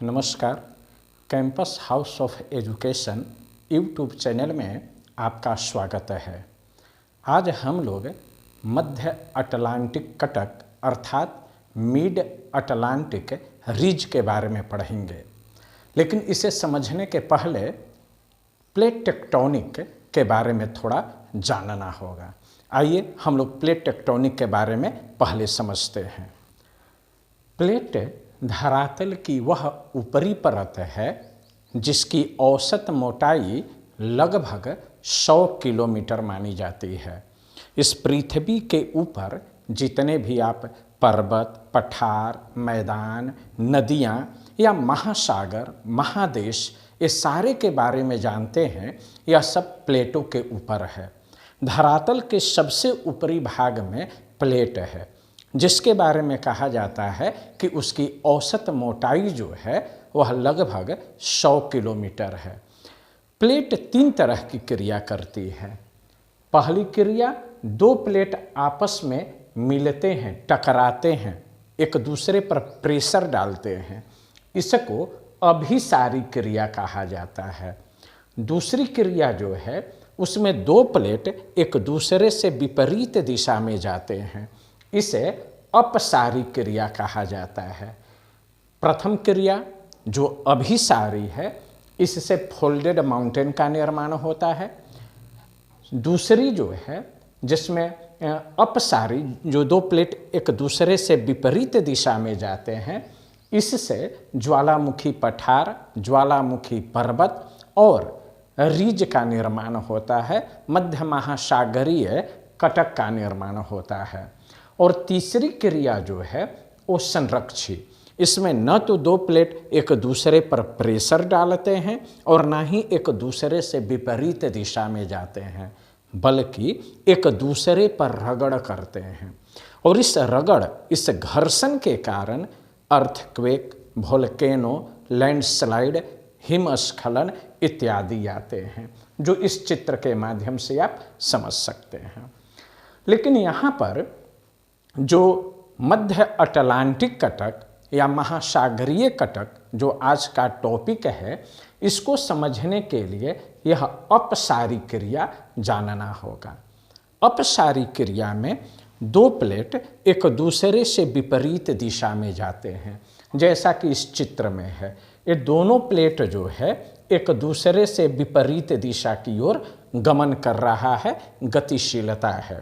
नमस्कार। Campus house of education YouTube channel में आपका स्वागत है। आज हम लोग मध्य अटलांटिक कटक अर्थात मिड अटलांटिक रिज के बारे में पढ़ेंगे, लेकिन इसे समझने के पहले प्लेट टेक्टोनिक के बारे में थोड़ा जानना होगा। आइए हम लोग प्लेट टेक्टोनिक के बारे में पहले समझते हैं। प्लेट धरातल की वह ऊपरी परत है जिसकी औसत मोटाई लगभग 100 किलोमीटर मानी जाती है। इस पृथ्वी के ऊपर जितने भी आप पर्वत, पठार, मैदान, नदियाँ या महासागर, महादेश, ये सारे के बारे में जानते हैं, यह सब प्लेटों के ऊपर है। धरातल के सबसे ऊपरी भाग में प्लेट है जिसके बारे में कहा जाता है कि उसकी औसत मोटाई जो है वह लगभग 100 किलोमीटर है। प्लेट 3 तरह की क्रिया करती है। पहली क्रिया, 2 प्लेट आपस में मिलते हैं, टकराते हैं, एक दूसरे पर प्रेशर डालते हैं, इसको अभिसारी क्रिया कहा जाता है। दूसरी क्रिया जो है उसमें 2 प्लेट एक दूसरे से विपरीत दिशा में जाते हैं, इसे अपसारी क्रिया कहा जाता है। प्रथम क्रिया जो अभिसारी है, इससे फोल्डेड माउंटेन का निर्माण होता है। दूसरी जो है जिसमें अपसारी, जो 2 प्लेट एक दूसरे से विपरीत दिशा में जाते हैं, इससे ज्वालामुखी पठार, ज्वालामुखी पर्वत और रिज का निर्माण होता है, मध्य महासागरीय कटक का निर्माण होता है। और तीसरी क्रिया जो है वो संरक्षी, इसमें न तो 2 प्लेट एक दूसरे पर प्रेशर डालते हैं और ना ही एक दूसरे से विपरीत दिशा में जाते हैं, बल्कि एक दूसरे पर रगड़ करते हैं। और इस रगड़, इस घर्षण के कारण अर्थक्वेक, वोल्केनो, लैंडस्लाइड, हिमस्खलन इत्यादि आते हैं, जो इस चित्र के माध्यम से आप समझ सकते हैं। लेकिन यहाँ पर जो मध्य अटलांटिक कटक या महासागरीय कटक जो आज का टॉपिक है, इसको समझने के लिए यह अपसारी क्रिया जानना होगा। अपसारी क्रिया में 2 प्लेट एक दूसरे से विपरीत दिशा में जाते हैं, जैसा कि इस चित्र में है। ये दोनों प्लेट जो है एक दूसरे से विपरीत दिशा की ओर गमन कर रहा है, गतिशीलता है।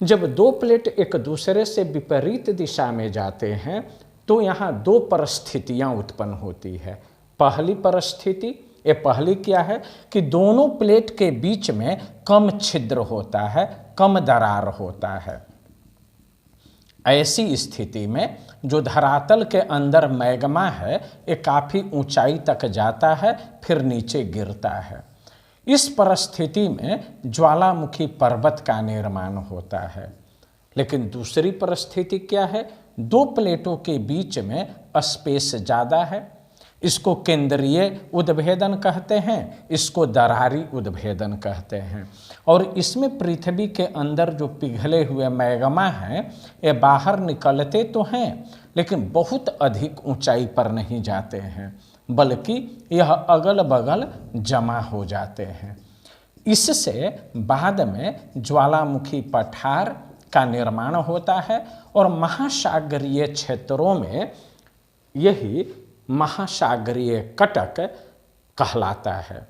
जब 2 प्लेट एक दूसरे से विपरीत दिशा में जाते हैं तो यहाँ 2 परिस्थितियाँ उत्पन्न होती है। पहली परिस्थिति, ये पहली क्या है कि दोनों प्लेट के बीच में कम छिद्र होता है, कम दरार होता है। ऐसी स्थिति में जो धरातल के अंदर मैग्मा है, ये काफ़ी ऊंचाई तक जाता है, फिर नीचे गिरता है। इस परिस्थिति में ज्वालामुखी पर्वत का निर्माण होता है। लेकिन दूसरी परिस्थिति क्या है, 2 प्लेटों के बीच में स्पेस ज़्यादा है, इसको केंद्रीय उद्भेदन कहते हैं, इसको दरारी उद्भेदन कहते हैं। और इसमें पृथ्वी के अंदर जो पिघले हुए मैग्मा हैं, ये बाहर निकलते तो हैं लेकिन बहुत अधिक ऊंचाई पर नहीं जाते हैं, बल्कि यह अगल बगल जमा हो जाते हैं। इससे बाद में ज्वालामुखी पठार का निर्माण होता है और महासागरीय क्षेत्रों में यही महासागरीय कटक कहलाता है।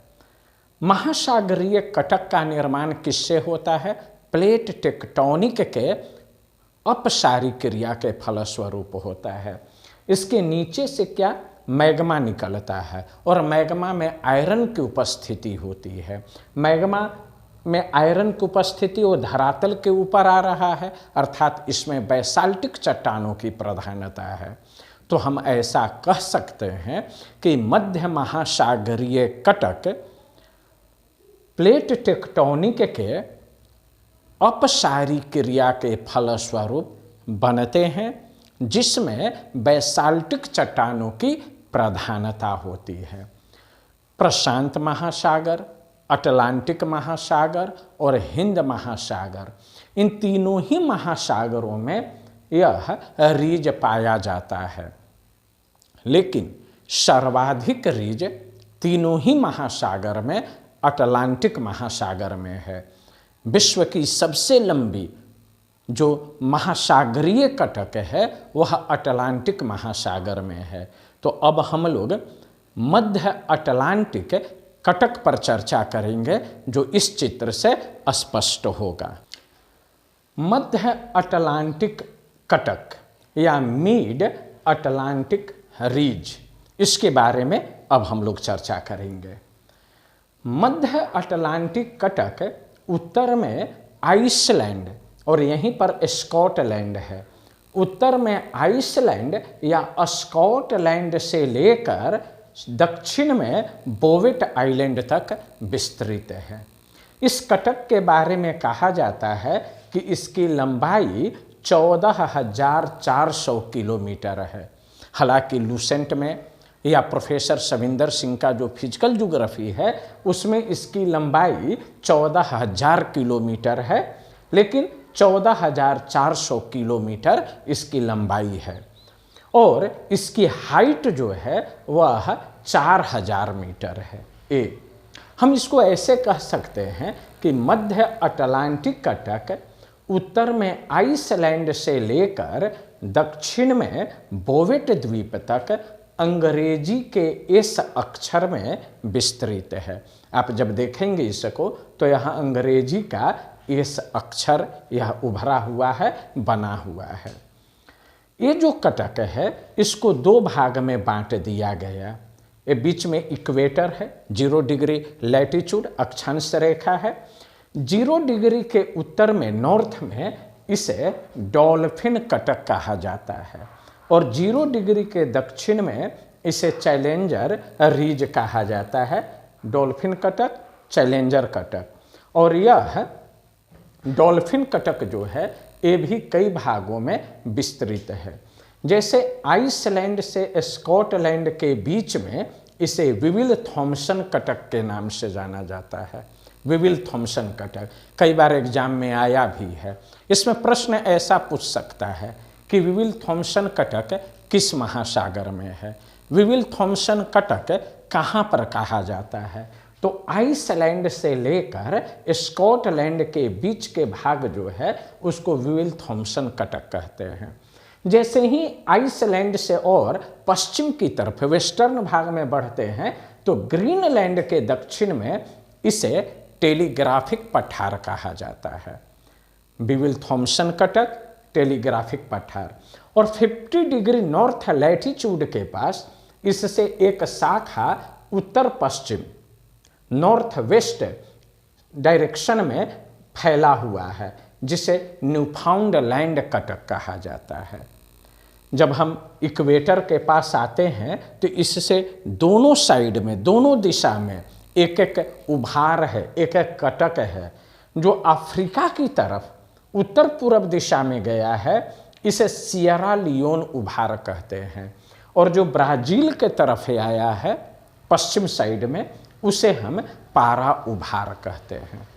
महासागरीय कटक का निर्माण किससे होता है? प्लेट टेक्टोनिक के अपसारी क्रिया के फलस्वरूप होता है। इसके नीचे से क्या, मैग्मा निकलता है और मैग्मा में आयरन की उपस्थिति होती है। मैग्मा में आयरन की उपस्थिति वो धरातल के ऊपर आ रहा है, अर्थात इसमें बैसाल्टिक चट्टानों की प्रधानता है। तो हम ऐसा कह सकते हैं कि मध्य महासागरीय कटक प्लेट टेक्टोनिक के अपसारी क्रिया के फलस्वरूप बनते हैं, जिसमें बैसाल्टिक चट्टानों की प्रधानता होती है। प्रशांत महासागर, अटलांटिक महासागर और हिंद महासागर, इन तीनों ही महासागरों में यह रिज पाया जाता है। लेकिन सर्वाधिक रीज तीनों ही महासागर में अटलांटिक महासागर में है। विश्व की सबसे लंबी जो महासागरीय कटक है वह अटलांटिक महासागर में है। तो अब हम लोग मध्य अटलांटिक कटक पर चर्चा करेंगे जो इस चित्र से स्पष्ट होगा। मध्य अटलांटिक कटक या मिड अटलांटिक रीज, इसके बारे में अब हम लोग चर्चा करेंगे। मध्य अटलांटिक कटक उत्तर में आइसलैंड और यहीं पर स्कॉटलैंड है। उत्तर में आइसलैंड या स्कॉटलैंड से लेकर दक्षिण में बोवेट आइलैंड तक विस्तृत है। इस कटक के बारे में कहा जाता है कि इसकी लंबाई 14,400 किलोमीटर है। हालांकि लूसेंट में या प्रोफेसर सविंदर सिंह का जो फिजिकल ज्योग्राफी है उसमें इसकी लंबाई 14,000 किलोमीटर है, लेकिन 14,400 किलोमीटर इसकी लंबाई है और इसकी हाइट जो है वह 4,000 मीटर है। हम इसको ऐसे कह सकते हैं कि मध्य अटलांटिक कटक उत्तर में आइसलैंड से लेकर दक्षिण में बोवेट द्वीप तक अंग्रेजी के एस अक्षर में विस्तृत है। आप जब देखेंगे इसको तो यहाँ अंग्रेजी का एस अक्षर यह उभरा हुआ है, बना हुआ है। ये जो कटक है इसको दो भाग में बांट दिया गया। ये बीच में इक्वेटर है, 0 डिग्री लैटिट्यूड अक्षांश रेखा है। 0 डिग्री के उत्तर में नॉर्थ में इसे डॉल्फिन कटक कहा जाता है और 0 डिग्री के दक्षिण में इसे चैलेंजर रीज कहा जाता है। Dolphin Cuttack, challenger Cuttack. और यह डॉल्फिन कटक जो है ये भी कई भागों में विस्तृत है। जैसे आइसलैंड से स्कॉटलैंड के बीच में इसे विविल थॉम्सन कटक के नाम से जाना जाता है। विविल थॉम्सन कटक कई बार एग्जाम में आया भी है। इसमें प्रश्न ऐसा पूछ सकता है कि विविल थॉम्सन कटक किस महासागर में है, विविल थॉम्सन कटक कहाँ पर कहा जाता है। तो आइसलैंड से लेकर स्कॉटलैंड के बीच के भाग जो है उसको विविल थॉम्सन कटक कहते हैं। जैसे ही आइसलैंड से और पश्चिम की तरफ वेस्टर्न भाग में बढ़ते हैं तो ग्रीनलैंड के दक्षिण में इसे टेलीग्राफिक पठार कहा जाता है। विविल थॉम्सन कटक, टेलीग्राफिक पठार। और 50 डिग्री नॉर्थ लैटिट्यूड के पास इससे एक शाखा उत्तर पश्चिम नॉर्थ वेस्ट डायरेक्शन में फैला हुआ है जिसे न्यूफाउंडलैंड कटक कहा जाता है। जब हम इक्वेटर के पास आते हैं तो इससे दोनों साइड में, दोनों दिशा में एक एक उभार है, एक एक कटक है। जो अफ्रीका की तरफ उत्तर पूर्व दिशा में गया है इसे सियरा लियोन उभार कहते हैं और जो ब्राज़ील के तरफ आया है पश्चिम साइड में उसे हम पारा उभार कहते हैं।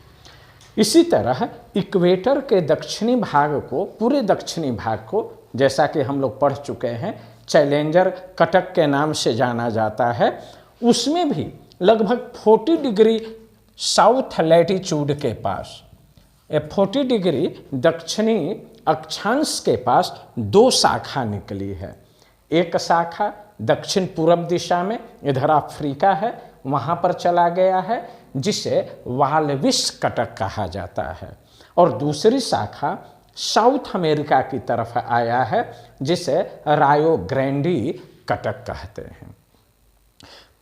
इसी तरह इक्वेटर के दक्षिणी भाग को, पूरे दक्षिणी भाग को, जैसा कि हम लोग पढ़ चुके हैं, चैलेंजर कटक के नाम से जाना जाता है। उसमें भी लगभग 40 डिग्री साउथ लैटिट्यूड के पास, 40 डिग्री दक्षिणी अक्षांश के पास दो शाखा निकली है। एक शाखा दक्षिण पूर्व दिशा में, इधर अफ्रीका है, वहाँ पर चला गया है जिसे वाल्विस कटक कहा जाता है। और दूसरी शाखा साउथ अमेरिका की तरफ आया है जिसे रायो ग्रैंडी कटक कहते हैं।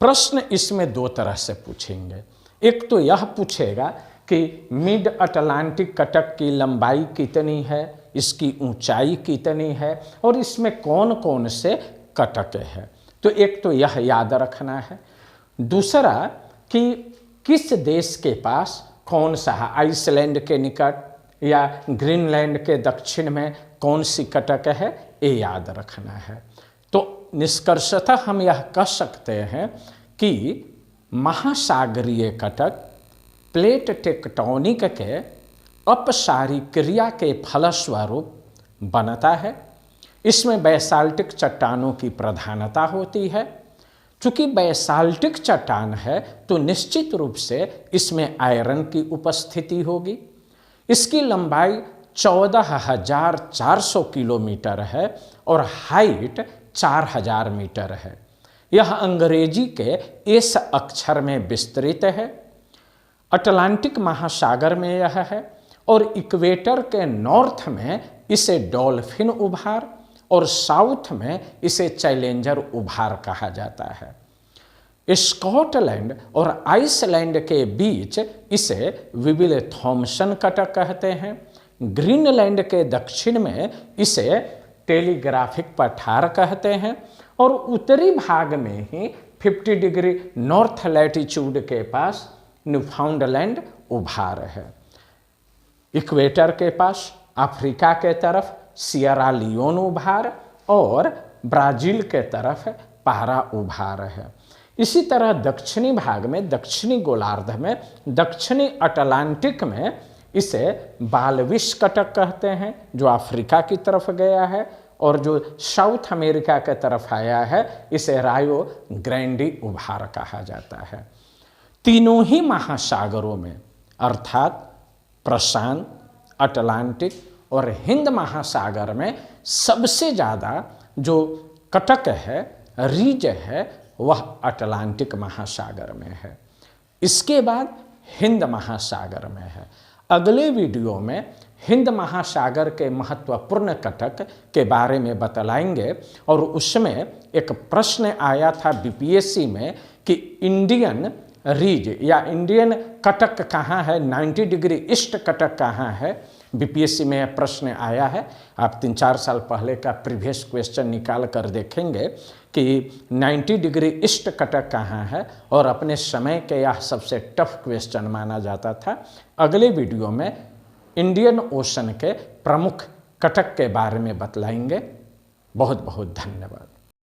प्रश्न इसमें दो तरह से पूछेंगे। एक तो यह पूछेगा कि मिड अटलांटिक कटक की लंबाई कितनी है, इसकी ऊंचाई कितनी है और इसमें कौन कौन से कटक है। तो एक तो यह याद रखना है। दूसरा कि किस देश के पास कौन सा है, आइसलैंड के निकट या ग्रीनलैंड के दक्षिण में कौन सी कटक है, ये याद रखना है। तो निष्कर्षतः हम यह कह सकते हैं कि महासागरीय कटक प्लेट टेक्टोनिक के अपसारी क्रिया के फलस्वरूप बनता है। इसमें बैसाल्टिक चट्टानों की प्रधानता होती है। चूंकि बेसाल्टिक चट्टान है तो निश्चित रूप से इसमें आयरन की उपस्थिति होगी। इसकी लंबाई 14,400 किलोमीटर है और हाइट 4,000 मीटर है। यह अंग्रेजी के एस अक्षर में विस्तृत है। अटलांटिक महासागर में यह है और इक्वेटर के नॉर्थ में इसे डॉल्फिन उभार और साउथ में इसे चैलेंजर उभार कहा जाता है। स्कॉटलैंड और आइसलैंड के बीच इसे विबिल थॉम्सन कटक कहते हैं। ग्रीनलैंड के दक्षिण में इसे टेलीग्राफिक पठार कहते हैं और उत्तरी भाग में ही 50 डिग्री नॉर्थ लैटिट्यूड के पास न्यूफाउंडलैंड उभार है। इक्वेटर के पास अफ्रीका के तरफ सियरा लियोन उभार और ब्राज़ील के तरफ पारा उभार है। इसी तरह दक्षिणी भाग में, दक्षिणी गोलार्ध में, दक्षिणी अटलांटिक में इसे बालविस कटक कहते हैं जो अफ्रीका की तरफ गया है, और जो साउथ अमेरिका के तरफ आया है इसे रायो ग्रैंडी उभार कहा जाता है। तीनों ही महासागरों में अर्थात प्रशांत, अटलांटिक और हिंद महासागर में सबसे ज़्यादा जो कटक है, रीज है, वह अटलांटिक महासागर में है। इसके बाद हिंद महासागर में है। अगले वीडियो में हिंद महासागर के महत्वपूर्ण कटक के बारे में बतलाएंगे और उसमें एक प्रश्न आया था बीपीएससी में कि इंडियन रीज या इंडियन कटक कहाँ है, 90 डिग्री ईस्ट कटक कहाँ है। बीपीएससी में यह प्रश्न आया है। आप 3-4 साल पहले का प्रीवियस क्वेश्चन निकाल कर देखेंगे कि 90 डिग्री ईस्ट कटक कहाँ है, और अपने समय के यह सबसे टफ क्वेश्चन माना जाता था। अगले वीडियो में इंडियन ओशन के प्रमुख कटक के बारे में बतलाएंगे। बहुत बहुत धन्यवाद।